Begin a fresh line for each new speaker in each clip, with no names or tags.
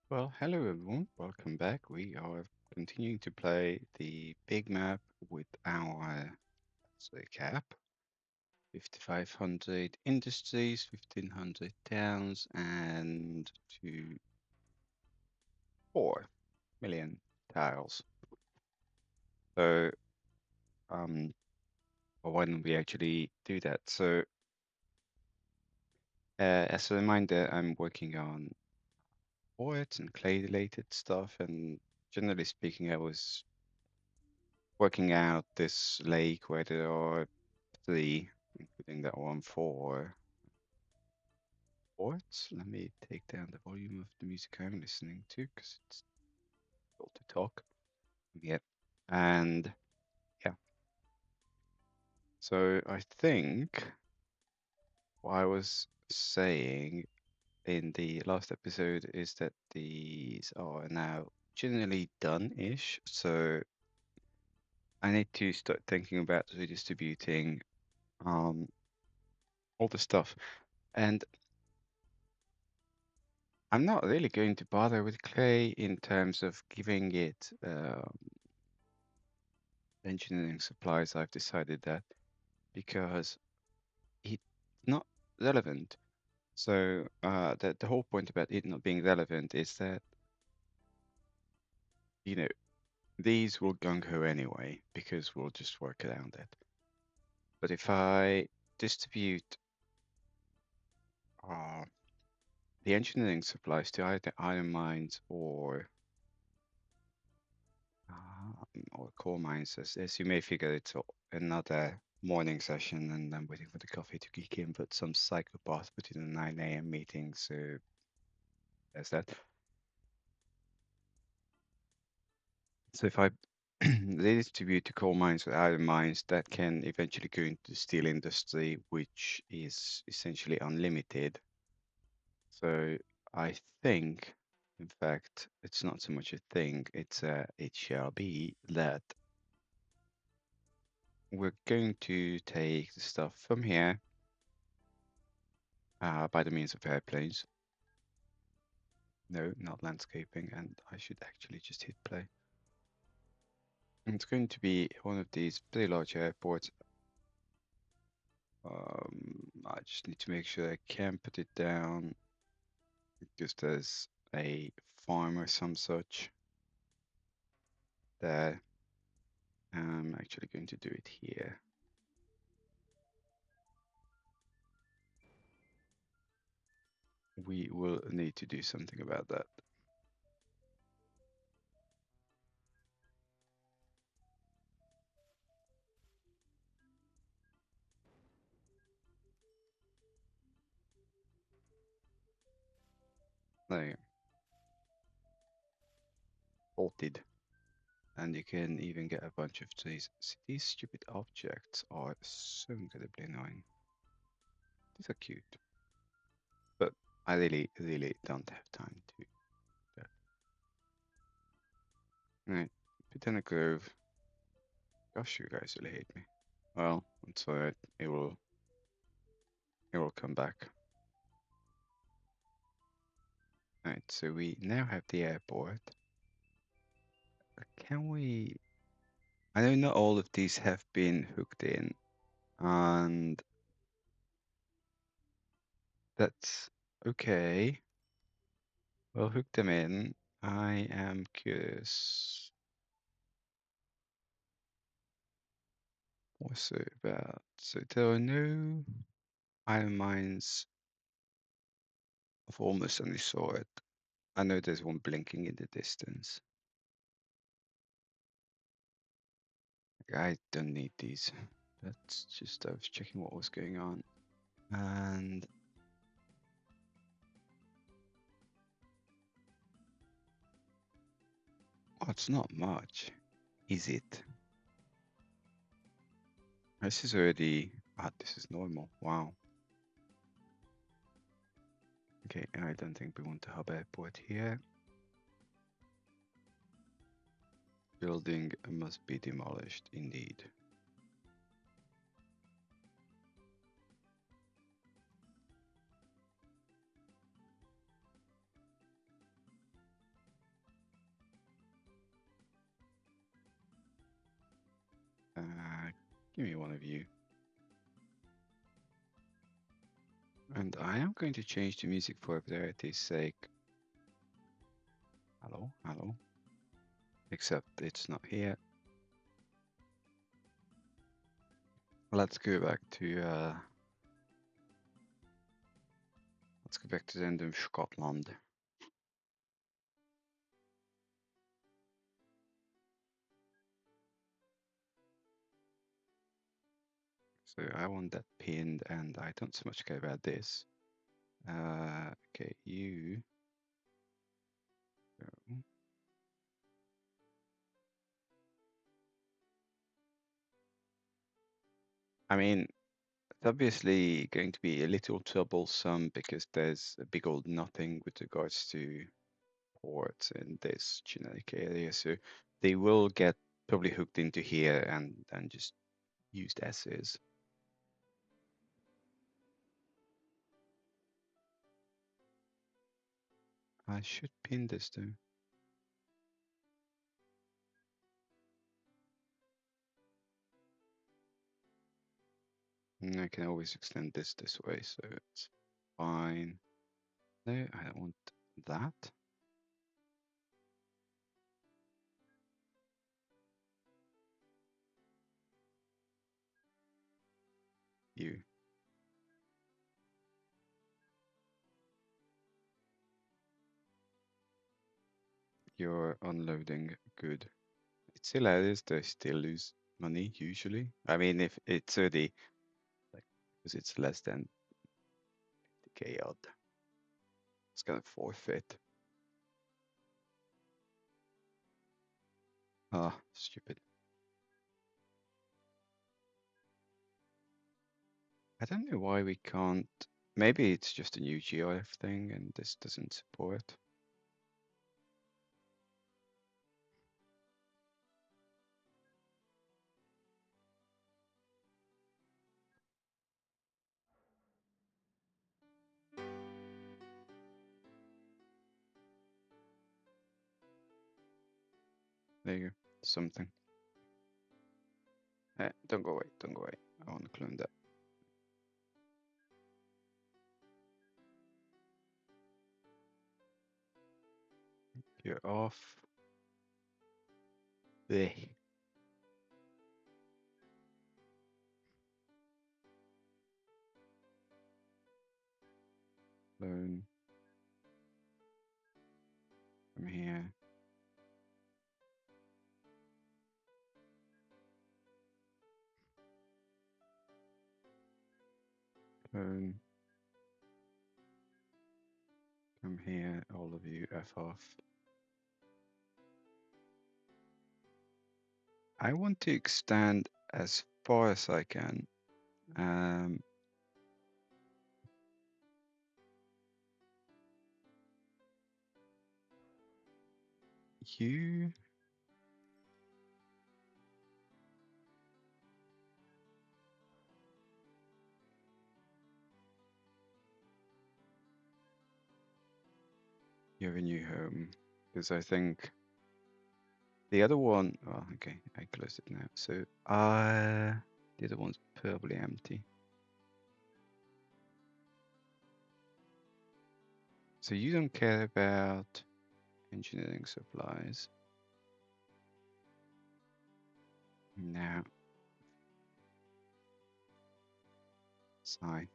Well, hello everyone, welcome back. We are continuing to play the big map with our cap 5,500 industries, 1,500 towns, and 4 million tiles. So, um, why don't we actually do that? So, as a reminder, I'm working on quartz and clay-related stuff, and generally speaking, I was working out this lake where there are 3, including that one for sports. Let me take down the volume of the music I'm listening to because it's difficult to talk. Yeah. And yeah, so I think what I was saying in the last episode is that these are now generally done-ish. So I need to start thinking about redistributing um all the stuff. And I'm not really going to bother with clay in terms of giving it engineering supplies. I've decided that because it's not relevant. So the whole point about it not being relevant is that, you know, these will gung ho anyway because we'll just work around it. But if I distribute uh, the engineering supplies to either iron mines or coal mines, as you may figure, it's another morning session, and I'm waiting for the coffee to kick in. But some psychopath put in a 9 a.m. meeting, so there's that. So if I redistribute to coal mines or iron mines, that can eventually go into the steel industry, which is essentially unlimited. So I think, in fact, it's not so much a thing, it shall be that we're going to take the stuff from here by the means of airplanes. No, not landscaping, and I should actually just hit play. And it's going to be one of these pretty large airports. I just need to make sure I can put it down just as a farm or some such there. I'm actually going to do it here. We will need to do something about that. There you go. Bolted. And you can even get a bunch of trees. See, these stupid objects are so incredibly annoying. These are cute, but I really, really don't have time to do that. Right, Botanic Grove. Gosh, you guys really hate me. Well, it's alright. It will come back. Right, so we now have the airport. Can we? I know not all of these have been hooked in, and that's okay. We'll hook them in. I am curious. What's it about? So there are no iron mines of almost any sort. I know there's one blinking in the distance. I don't need these. That's just, I was checking what was going on. And oh, it's not much, is it? This is already, this is normal. Wow. Okay, I don't think we want to hub airport here. Building must be demolished, indeed. Give me one of you. And I am going to change the music for variety's sake. Hello, hello. Except it's not here. Let's go back to the end of Scotland. So I want that pinned, and I don't so much care about this. Okay, you. Go. I mean, it's obviously going to be a little troublesome because there's a big old nothing with regards to ports in this generic area. So they will get probably hooked into here and just used as is. I should pin this though. And I can always extend this way, so it's fine. No, I don't want that. You. You're unloading. Good. It's hilarious. They still lose money usually. I mean, if it's already like, because it's less than 50k odd, it's gonna forfeit. Ah, stupid. I don't know why we can't. Maybe it's just a new GIF thing and this doesn't support. There you go. Something. Don't go away. Don't go away. I want to clone that. You're off. There. Clone. From here. Clone. Come here, all of you, F off. I want to extend as far as I can. You. You have a new home. Because I think the other one, oh, okay, I closed it now. So, the other one's probably empty. So you don't care about engineering supplies. Now, sign.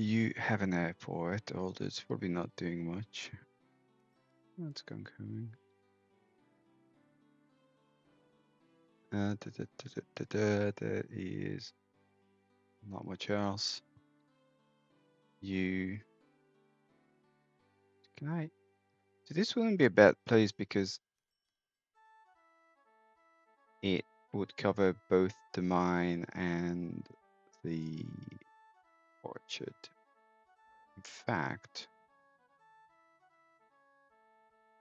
You have an airport, although it's probably not doing much. That's going. There is not much else. You. Can I? So this wouldn't be a bad place because it would cover both the mine and the orchard. In fact,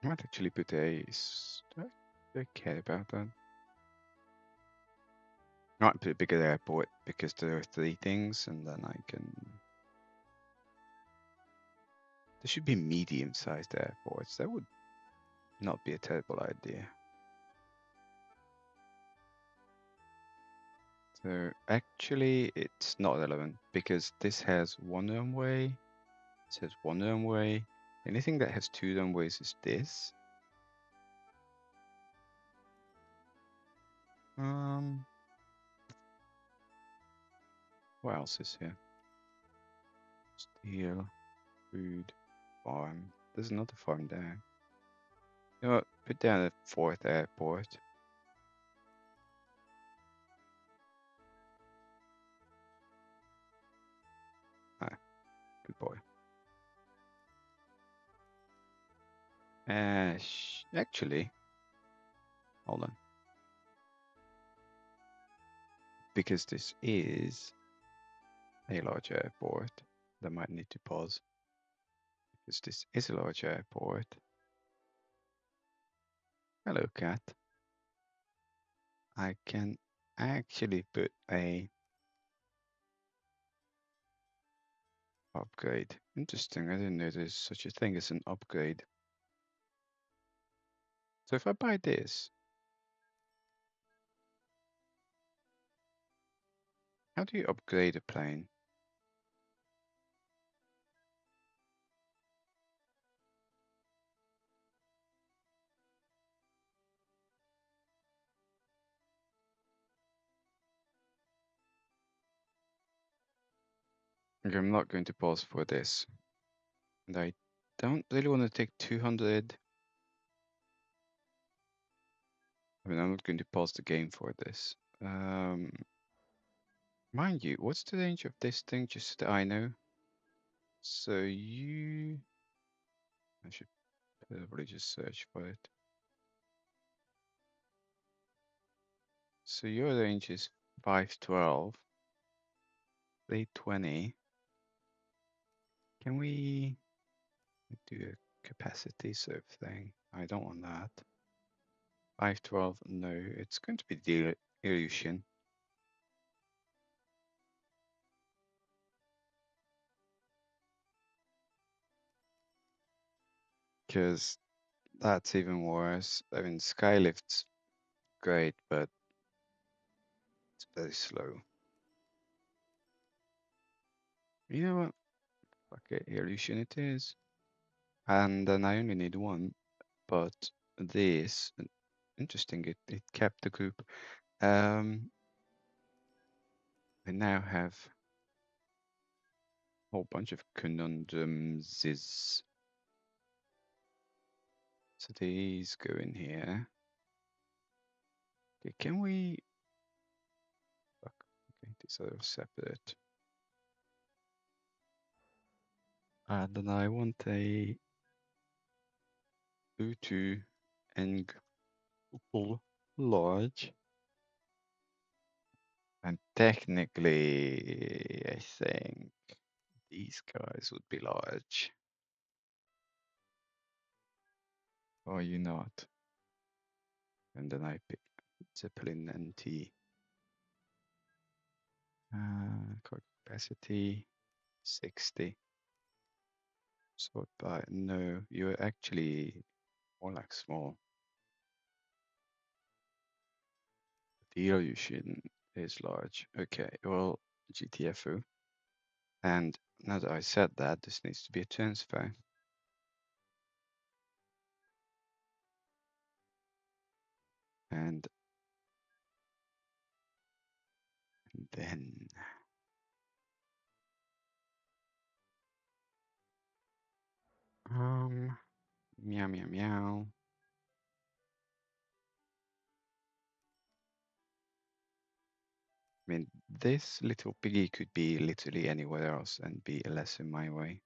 I might actually put a. Do I care about that? Might be a bigger airport because there are 3 things, and then I can. There should be medium-sized airports. That would not be a terrible idea. So actually, it's not relevant because this has 1 runway. It has 1 runway. Anything that has 2 runways is this. What else is here? Steel, food, farm. There's another farm there. You know what? Put down a 4th airport. Ah, good boy. Actually, hold on. Because this is a large airport, I might need to pause. Because this is a large airport. Hello, cat. I can actually put a upgrade. Interesting, I didn't know there's such a thing as an upgrade. So if I buy this, how do you upgrade a plane? Okay, I'm not going to pause for this. And I don't really want to take 200. I mean, I'm not going to pause the game for this. Mind you, what's the range of this thing? Just so that I know. So I should probably just search for it. So your range is 512, 320. Can we do a capacity sort of thing? I don't want that. 512, no, it's going to be the illusion. Because that's even worse. I mean, Skylift's great, but it's very slow. You know what? Fuck it, illusion it is. And then I only need 1, but this, interesting, it kept the group. I now have a whole bunch of conundrums. So these go in here. Okay, can we? Fuck. Okay, these are separate. And then I want a U2 and large. And technically, I think these guys would be large. Or you not? And then I pick Zeppelin NT. Core capacity 60. Sort by no, you're actually more like small. The illusion is large. Okay, well, GTFO. And now that I said that, this needs to be a transfer. And then meow meow meow. I mean, this little piggy could be literally anywhere else and be less in my way.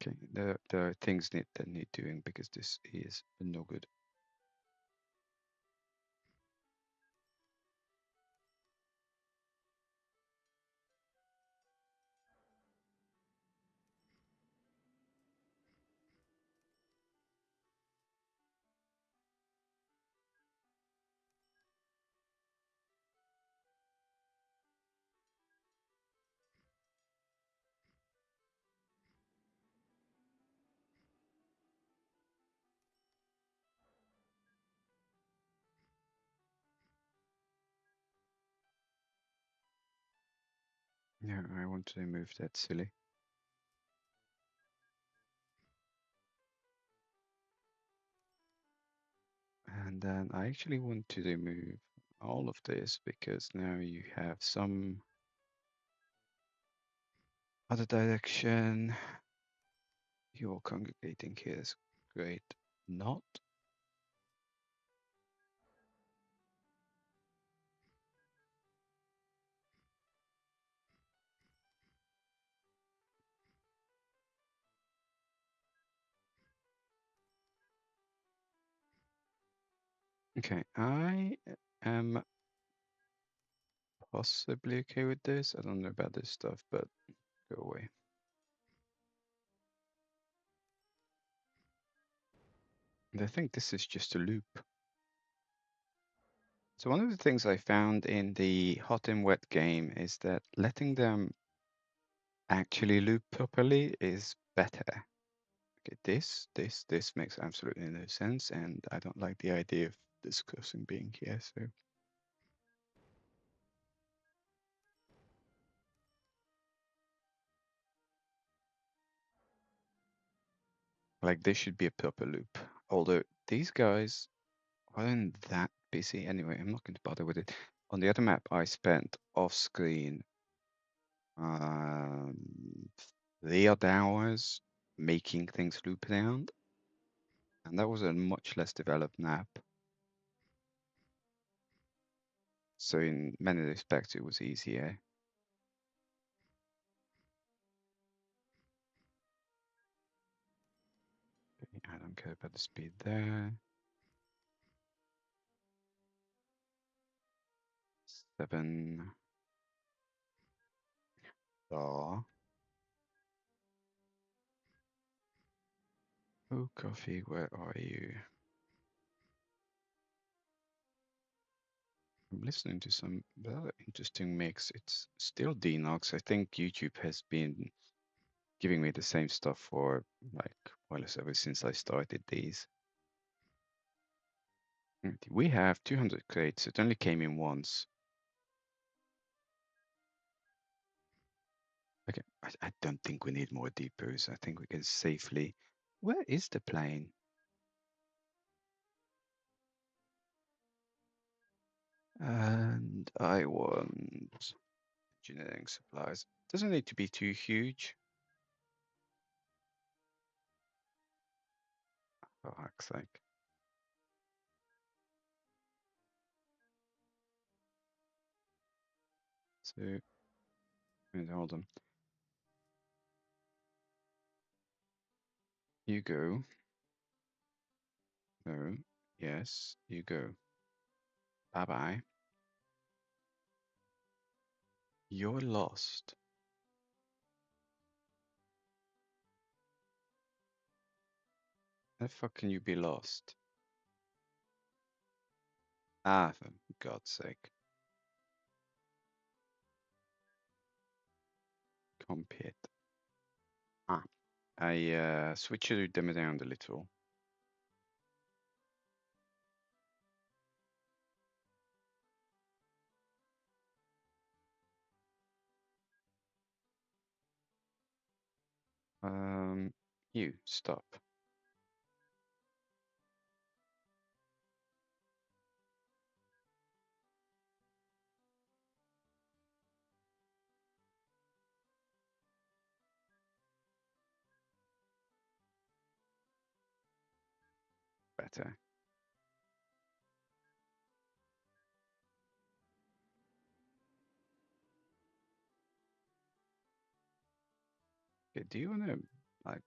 Okay, there are things that need doing because this is no good. Yeah, I want to remove that silly. And then I actually want to remove all of this because now you have some other direction. You're congregating here is great. Not. Okay, I am possibly okay with this. I don't know about this stuff, but go away. And I think this is just a loop. So one of the things I found in the hot and wet game is that letting them actually loop properly is better. Okay, this makes absolutely no sense, and I don't like the idea of this crossing being here, so like this should be a proper loop. Although these guys weren't that busy anyway, I'm not going to bother with it. On the other map, I spent off screen um, 3 odd hours making things loop around, and that was a much less developed map. So in many respects, it was easier. I don't care about the speed there. 7 star. Oh, coffee, where are you? I'm listening to some rather interesting mix. It's still Denox. I think YouTube has been giving me the same stuff for like, well, ever since I started these. We have 200 crates. It only came in once. Okay, I don't think we need more depots. I think we can safely. Where is the plane? And I want engineering supplies. Doesn't need to be too huge. For heck's sake. So, wait, hold on. You go. No. Yes, you go. Bye bye. You're lost. How the fuck can you be lost? Ah, for God's sake. Compete. Ah. I switched them around a little. You stop. Better. Okay, do you want to like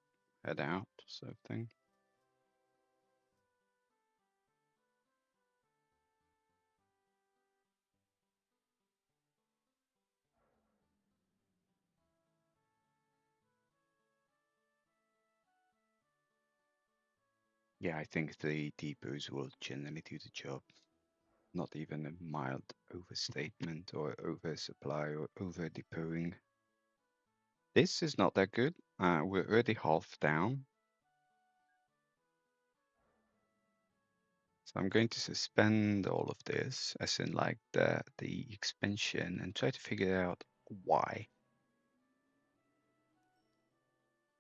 head out sort of thing? Yeah, I think the depots will generally do the job. Not even a mild overstatement or oversupply or over depoting. This is not that good. We're already half down. So I'm going to suspend all of this, as in like the expansion, and try to figure out why.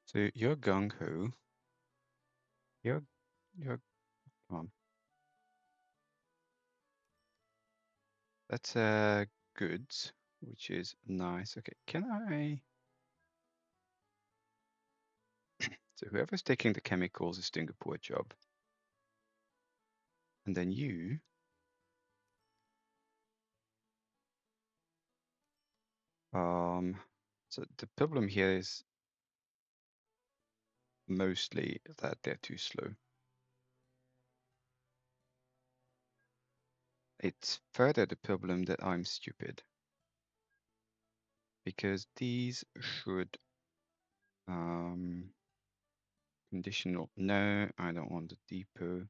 So you're gung ho. You're come on. That's goods, which is nice. Okay, can I? So whoever's taking the chemicals is doing a poor job, and then you. So the problem here is mostly that they're too slow. It's further the problem that I'm stupid because these should conditional. No, I don't want the depot.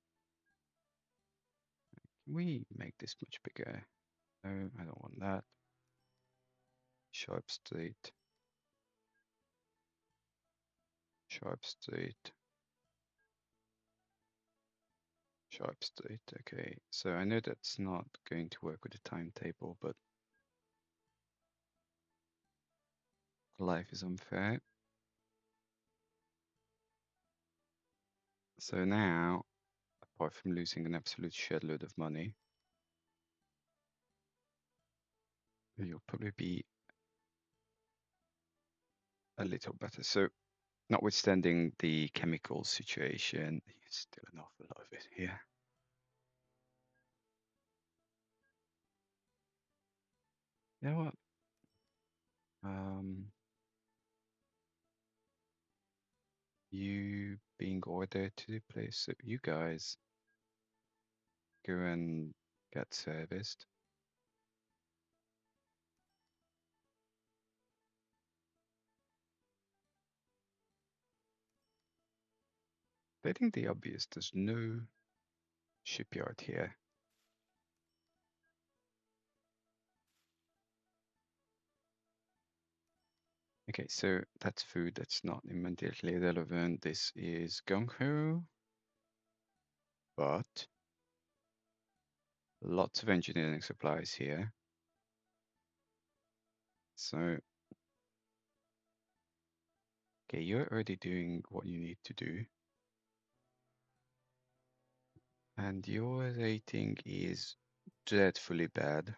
Can we make this much bigger? No, I don't want that. Sharp state. Sharp state. Sharp state. Okay, so I know that's not going to work with the timetable, but life is unfair. So now, apart from losing an absolute shed load of money, you'll probably be a little better. So notwithstanding the chemical situation, there's still an awful lot of it here. You know what? You being ordered to the place, so you guys go and get serviced. Stating the obvious, there's no shipyard here. Okay, so that's food that's not immediately relevant. This is gung-ho, but lots of engineering supplies here. So, okay, you're already doing what you need to do. And your rating is dreadfully bad.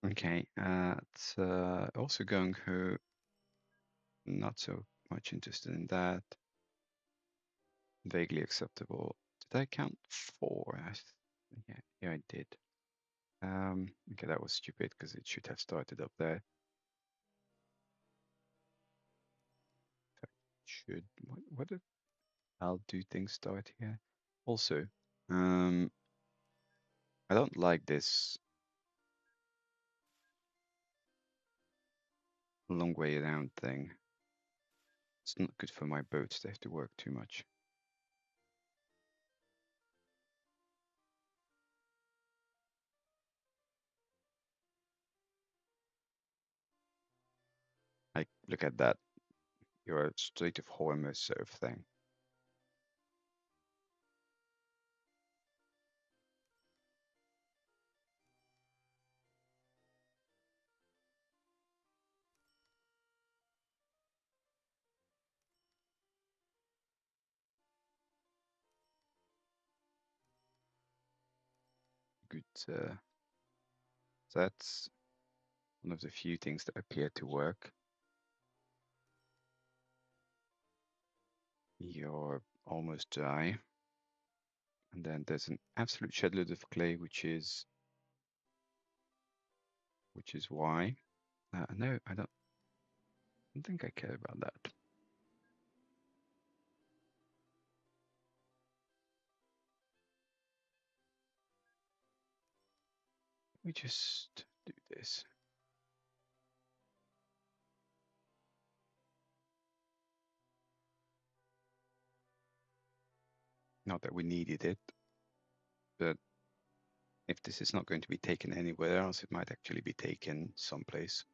Okay, it's also gung-ho, not so much interested in that. Vaguely acceptable. Did I count 4? Yeah, I did. Okay, that was stupid because it should have started up there. Should what did I'll do things start here? Also, I don't like this long way around thing. It's not good for my boats. They have to work too much. Like, look at that. You're a Strait of Hormuz sort of thing. Good. So that's one of the few things that appear to work. You're almost dry. And then there's an absolute shed load of clay, which is why. No, I don't think I care about that. We just do this. Not that we needed it, but if this is not going to be taken anywhere else, it might actually be taken someplace.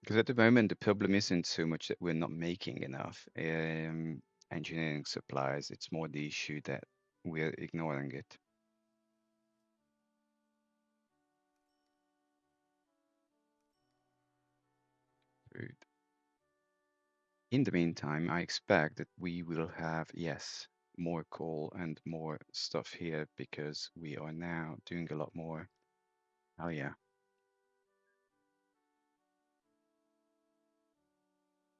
Because at the moment, the problem isn't so much that we're not making enough engineering supplies. It's more the issue that we're ignoring it. In the meantime, I expect that we will have, yes, more coal and more stuff here because we are now doing a lot more. Oh yeah.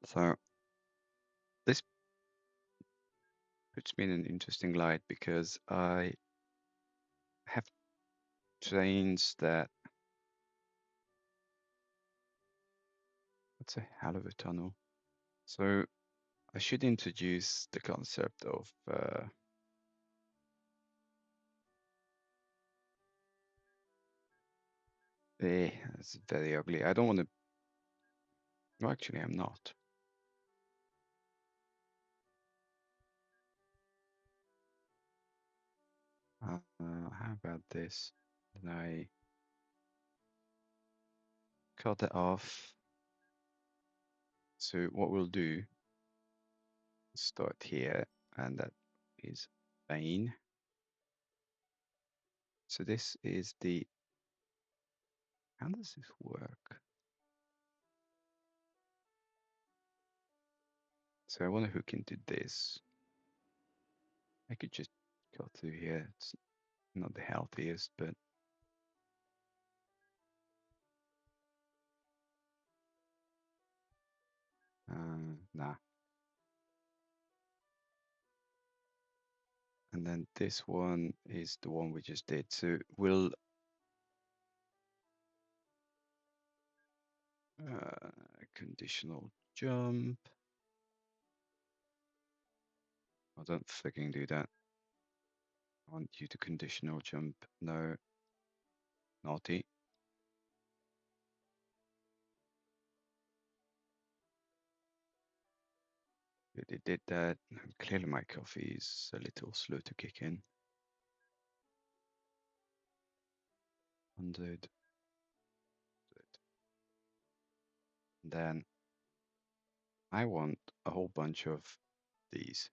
So this puts me in an interesting light because I have trains that, that's a hell of a tunnel. So I should introduce the concept of it's very ugly. I don't want to. No, actually, I'm not. How about this? Then I cut it off. So what we'll do, start here, and that is main. So this is the, how does this work? So I want to hook into this. I could just go through here. It's not the healthiest, but nah. And then this one is the one we just did. So we'll conditional jump. I don't fucking do that. I want you to conditional jump. No, naughty. It did that. Clearly my coffee is a little slow to kick in. 100. Then I want a whole bunch of these.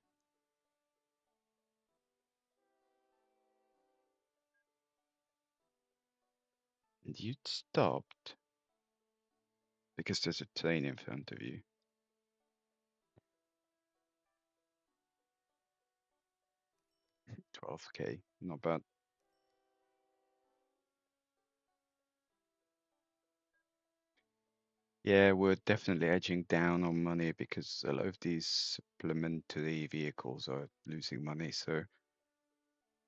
And you stopped because there's a train in front of you. 12k, not bad. Yeah, we're definitely edging down on money because a lot of these supplementary vehicles are losing money. So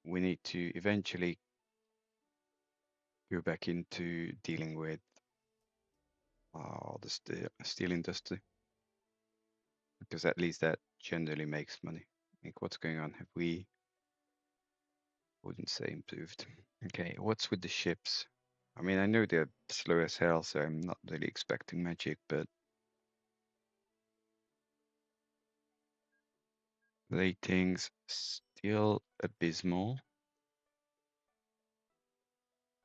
we need to eventually go back into dealing with the steel industry because at least that generally makes money. I think what's going on? Have we, wouldn't say improved. Okay, what's with the ships? I mean, I know they're slow as hell, so I'm not really expecting magic, but ratings still abysmal.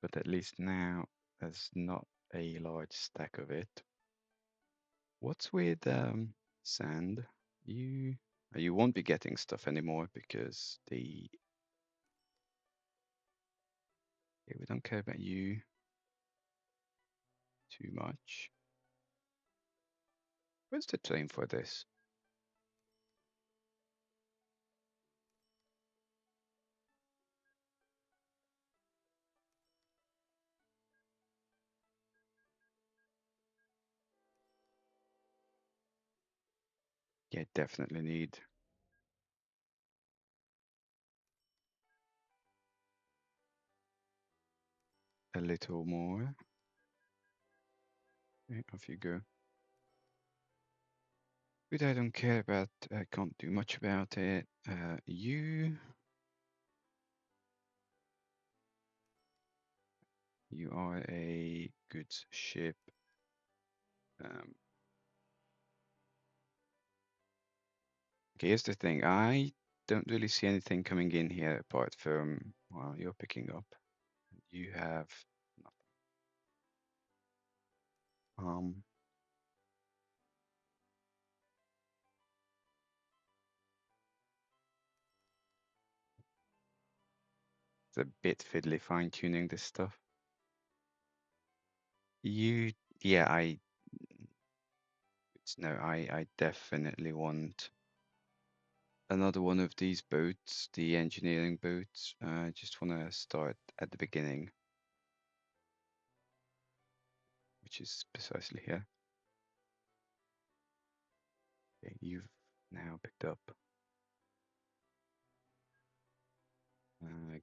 But at least now there's not a large stack of it. What's with sand? You won't be getting stuff anymore because we don't care about you too much. Where's the train for this? Yeah, definitely need a little more. Okay, off you go. But I don't care about, I can't do much about it. You are a goods ship. Okay, here's the thing. I don't really see anything coming in here apart from, well, you're picking up. You have nothing. It's a bit fiddly fine-tuning this stuff. Yeah, I would No, I definitely want another one of these boats, the engineering boats. I just want to start at the beginning, which is precisely here. Okay, you've now picked up.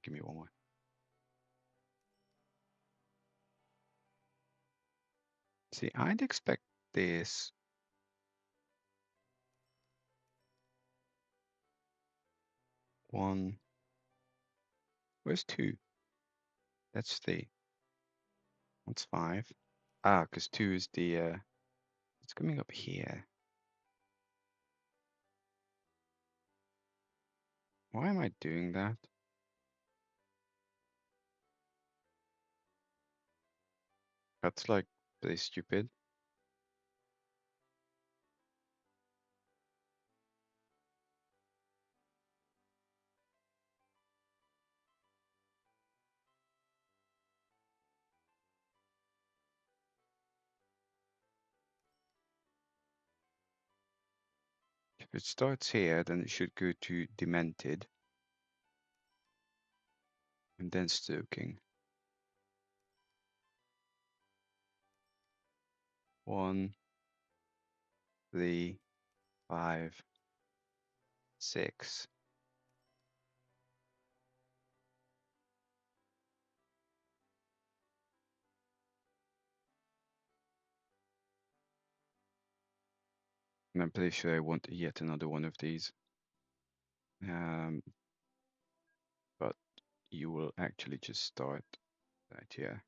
Give me one more. See, I'd expect this. One. Where's two? That's three. That's five. Ah, because two is the. It's coming up here. Why am I doing that? That's like pretty stupid. If it starts here, then it should go to Demented. And then Stoking. 1, 3, 5, 6. And I'm pretty sure I want yet another one of these. But you will actually just start right here.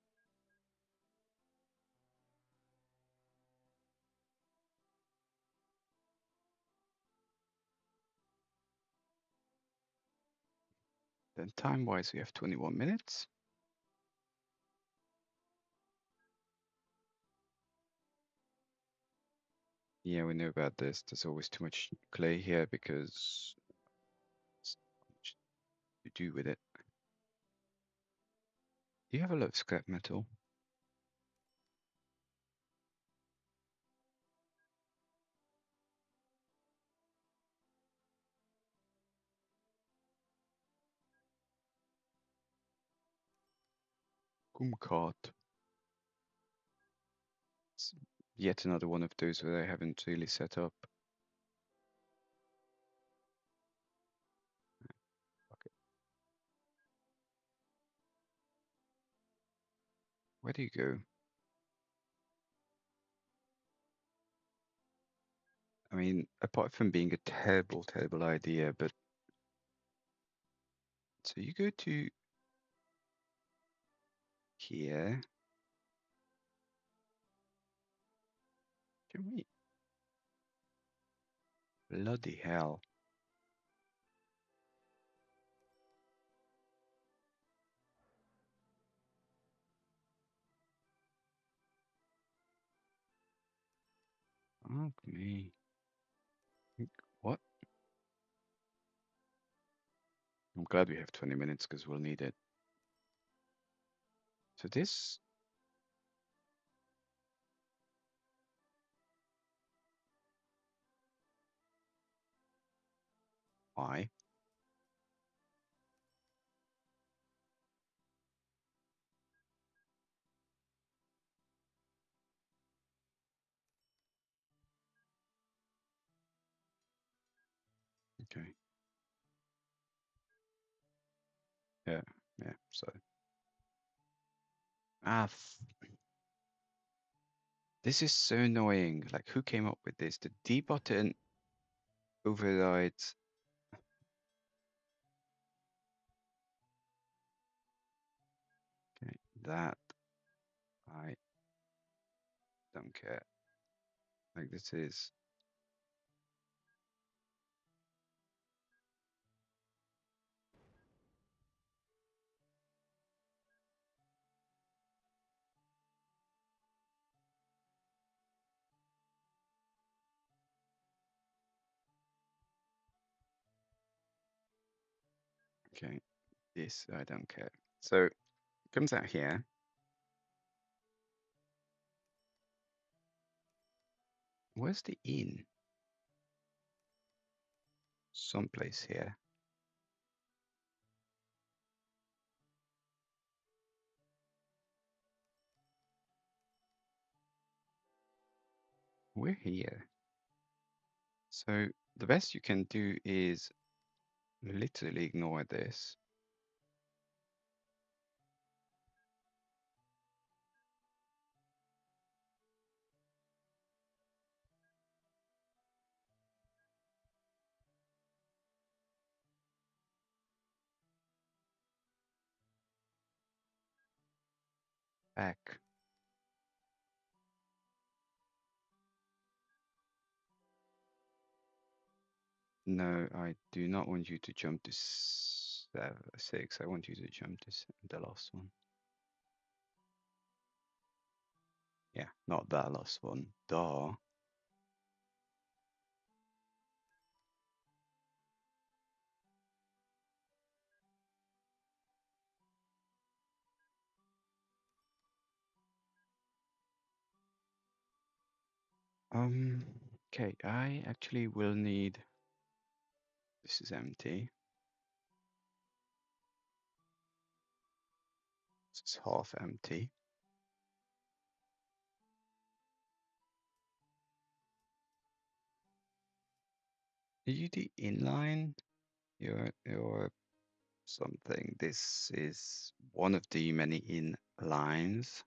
Then time-wise, we have 21 minutes. Yeah, we know about this. There's always too much clay here because it's not much to do with it. Do you have a lot of scrap metal? Kumquat. It's yet another one of those where I haven't really set up. Okay. Where do you go? I mean, apart from being a terrible, terrible idea, but so you go to here. Can we? Bloody hell. Fuck me. What? I'm glad we have 20 minutes because we'll need it. So this. Why? Okay. Yeah. Yeah. So. Ah. This is so annoying. Like, who came up with this? The D button overrides. Okay. That. I don't care. Like, this is. Okay. This, I don't care. So, it comes out here. Where's the in? Someplace here. We're here. So the best you can do is literally ignore this. Back. No, I do not want you to jump to 6. I want you to jump to the last one. Yeah, not that last one. Duh. Okay, I actually will need. This is empty. This is half empty. Are you the inline? You're something. This is one of the many in lines.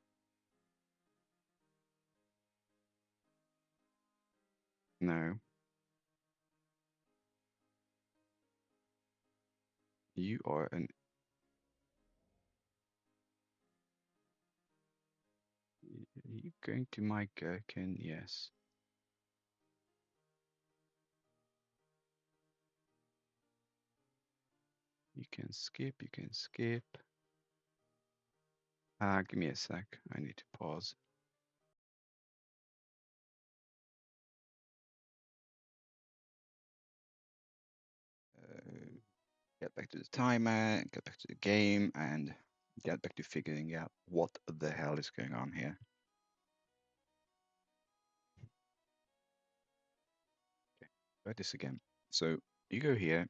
No. You are an. Are you going to my gherkin? Yes. You can skip. You can skip. Give me a sec. I need to pause. Get back to the timer, get back to the game, and get back to figuring out what the hell is going on here. Okay, try this again. So you go here,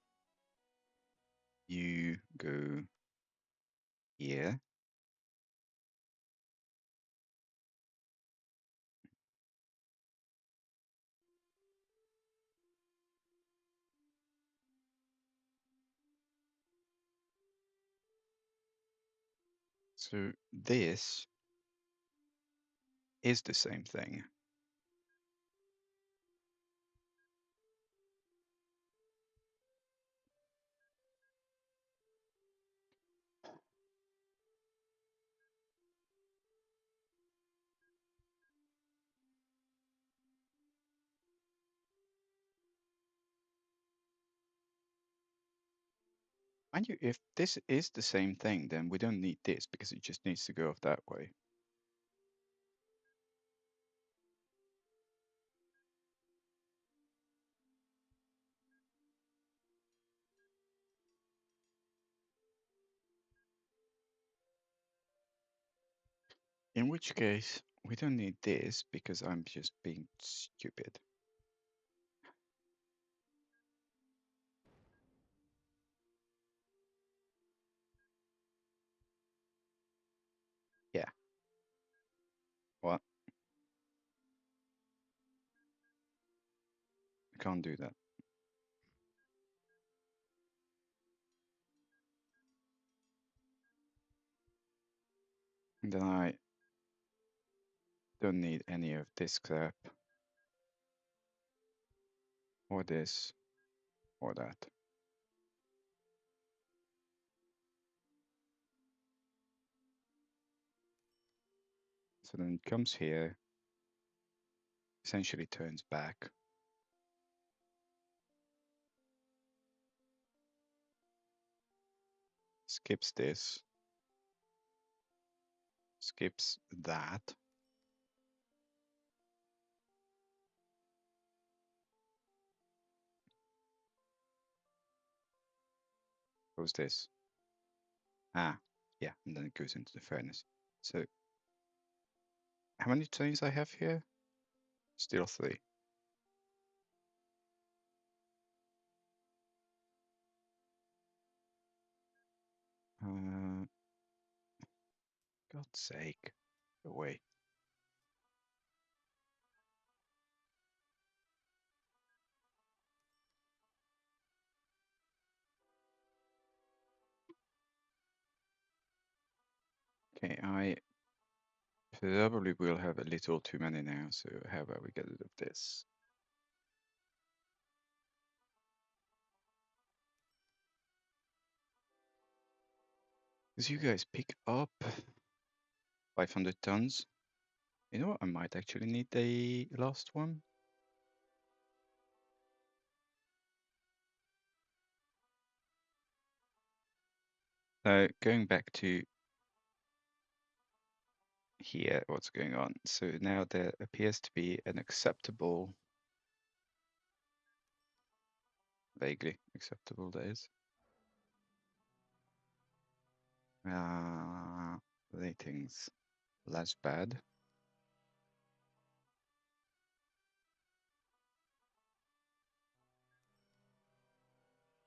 you go here. So this is the same thing. Mind you, if this is the same thing, then we don't need this because it just needs to go off that way. In which case, we don't need this because I'm just being stupid. Yeah. What? I can't do that. And then I don't need any of this crap. Or this. Or that. So then it comes here, essentially turns back. Skips this. Skips that. Goes this. Ah, yeah, and then it goes into the furnace. So how many trains I have here? Still 3. God's sake, go away. Okay, I probably will have a little too many now, so how about we get rid of this? Because you guys pick up 500 tons. You know what? I might actually need the last one. Going back to here, what's going on? So now there appears to be an acceptable, vaguely acceptable, that is. Ratings less bad.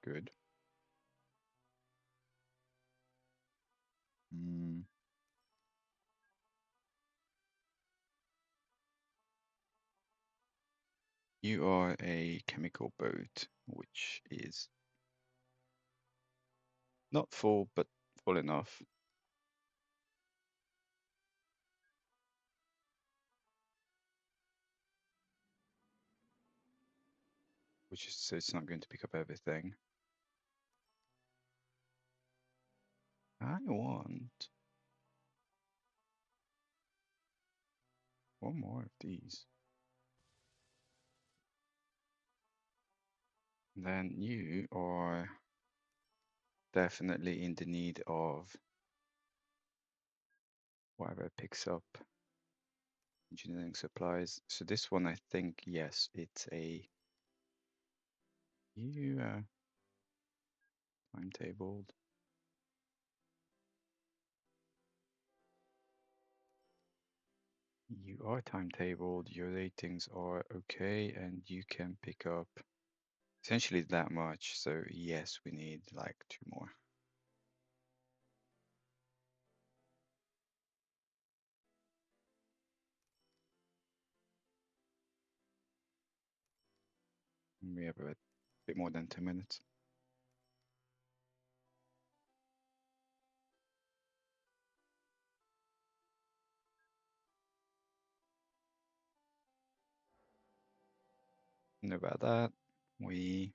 Good. You are a chemical boat, which is not full, but full enough. Which is so it's not going to pick up everything. I want one more of these. Then you are definitely in the need of whatever picks up engineering supplies. So this one, I think, yes, it's a you timetabled. You are timetabled, your ratings are okay, and you can pick up essentially that much. So yes, we need like 2 more. We have a bit more than 10 minutes. Know about that. We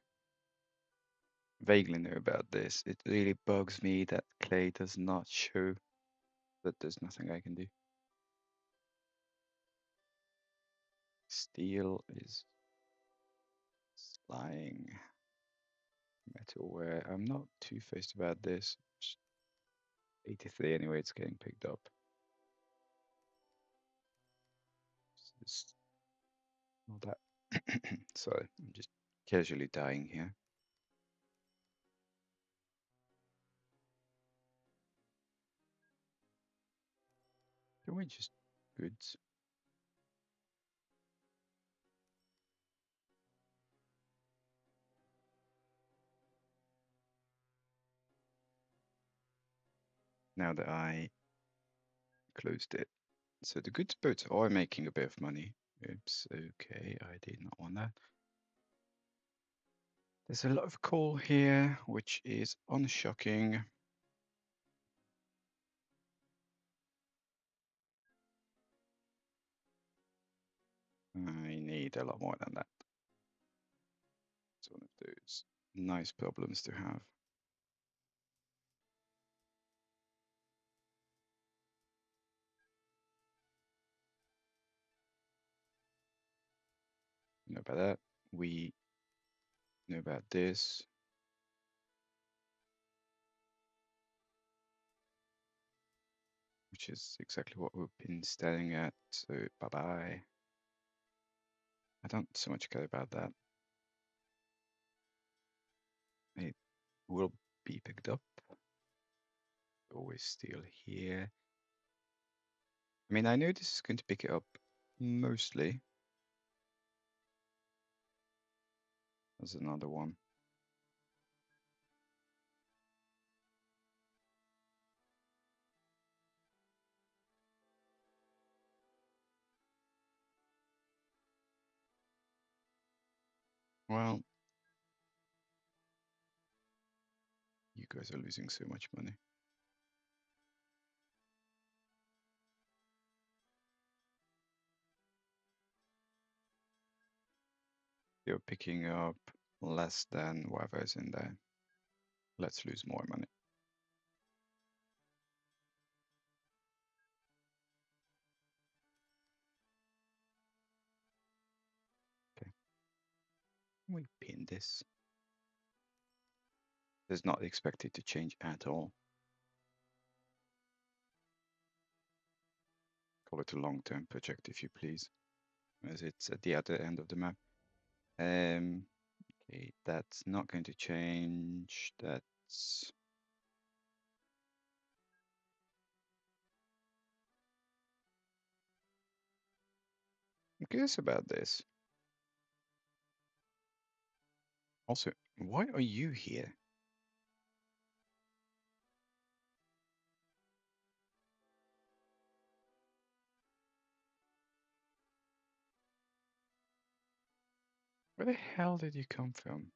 vaguely know about this. It really bugs me that clay does not show that there's nothing I can do. Steel is lying. Metalware. I'm not too fussed about this. It's 83 anyway, it's getting picked up. It's not that. Sorry, I'm just casually dying here. Can we just goods? Now that I closed it. So the goods boats are making a bit of money. Oops, okay, I did not want that. There's a lot of coal here, which is unshocking. I need a lot more than that. It's one of those nice problems to have. You know about that. We know about this. Which is exactly what we've been staring at. So bye-bye. I don't so much care about that. It will be picked up. Always still here. I mean, I know this is going to pick it up mostly. There's another one. Well, you guys are losing so much money. You're picking up less than whatever's in there. Let's lose more money. Okay. We pin this. It's not expected to change at all. Call it a long-term project, if you please, as it's at the other end of the map. Okay, that's not going to change. That's I'm curious about this. Also, why are you here? Where the hell did you come from?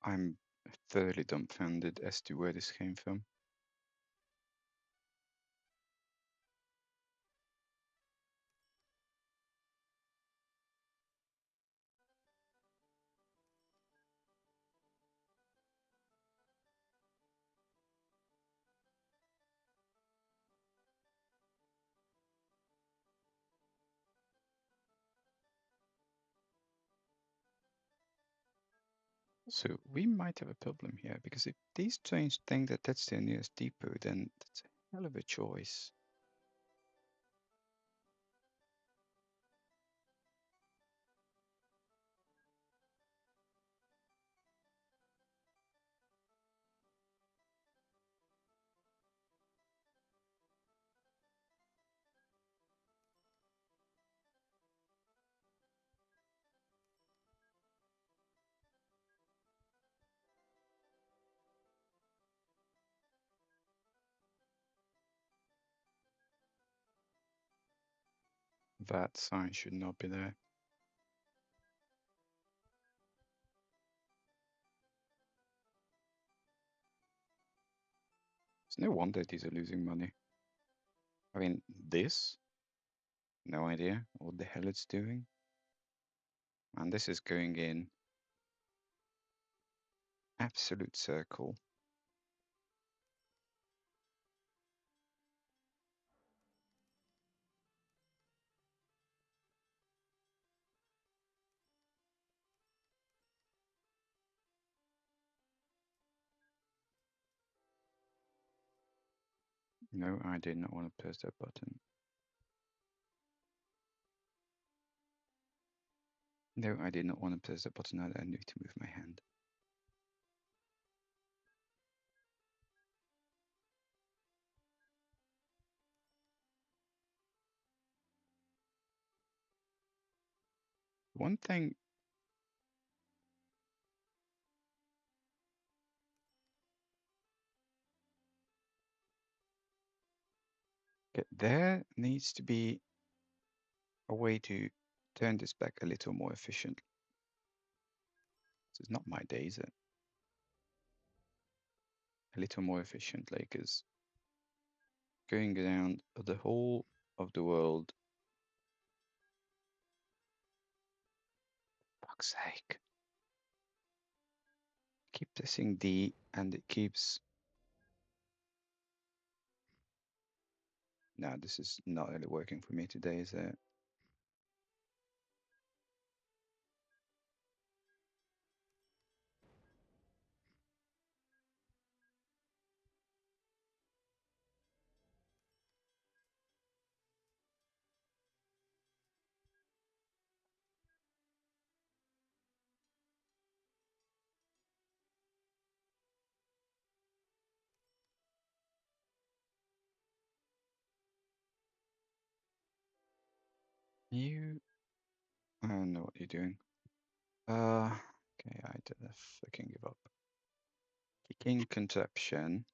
I'm thoroughly dumbfounded as to where this came from. So we might have a problem here, because if these trains think that that's their nearest depot, then that's a hell of a choice. That sign should not be there. It's no wonder these are losing money. I mean, this? No idea what the hell it's doing. And this is going in absolute circle. No, I did not want to press that button. No, I did not want to press that button either. I need to move my hand. One thing, there needs to be a way to turn this back a little more efficient. This is not my day, is it? A little more efficiently, because going around the whole of the world, fuck's sake. Keep pressing D and it keeps. No, this is not really working for me today, is it? I don't know what you're doing. Okay, I did a fucking give up. Kicking conception.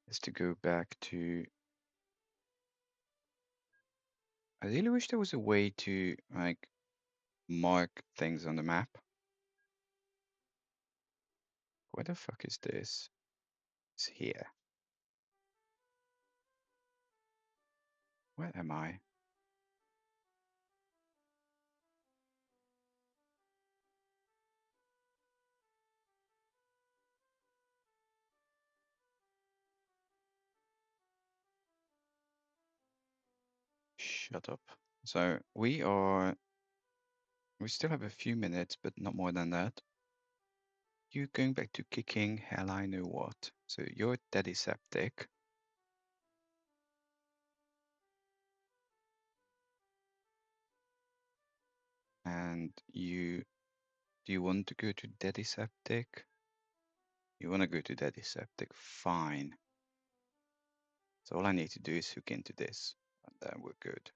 Is to go back to. I really wish there was a way to like mark things on the map. Where the fuck is this? It's here. Where am I? Shut up. So we still have a few minutes, but not more than that. You going back to kicking hell I know what. So you're daddy septic. And do you want to go to daddy septic? You want to go to daddy septic? Fine. So all I need to do is hook into this, and then we're good.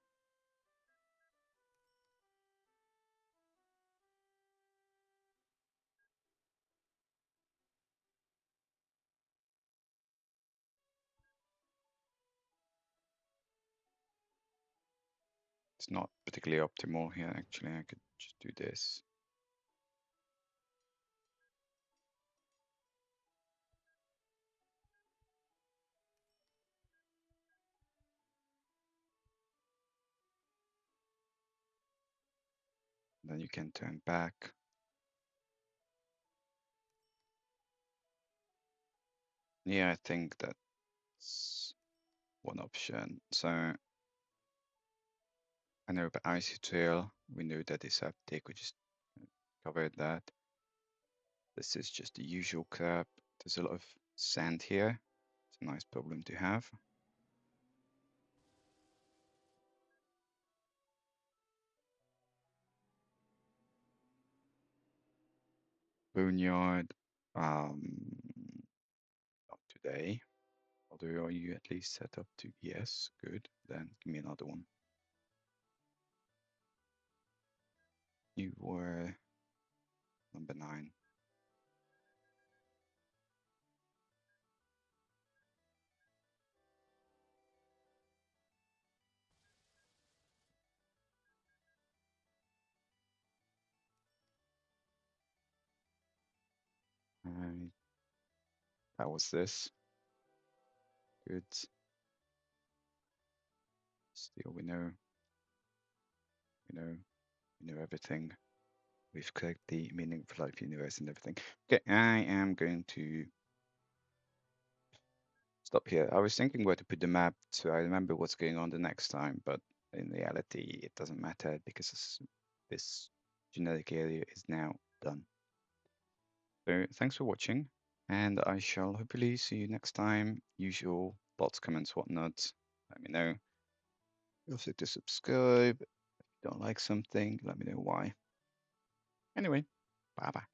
It's not particularly optimal here, actually. I could just do this. Then you can turn back. Yeah, I think that's one option. So I know about icy trail. We know that is septic. We just covered that. This is just the usual crap. There's a lot of sand here. It's a nice problem to have. Boneyard. Not today. Although are you at least set up to? Yes, good. Then give me another one. You were number 9. How was this? Good. Still, we know everything. We've cracked the meaning of life universe and everything. Okay, I am going to stop here. I was thinking where to put the map so I remember what's going on the next time, but in reality, it doesn't matter because this generic area is now done. So thanks for watching, and I shall hopefully see you next time. Usual thoughts, comments, whatnot. Let me know. Feel free to subscribe. If you don't like something, let me know why. Anyway, bye bye.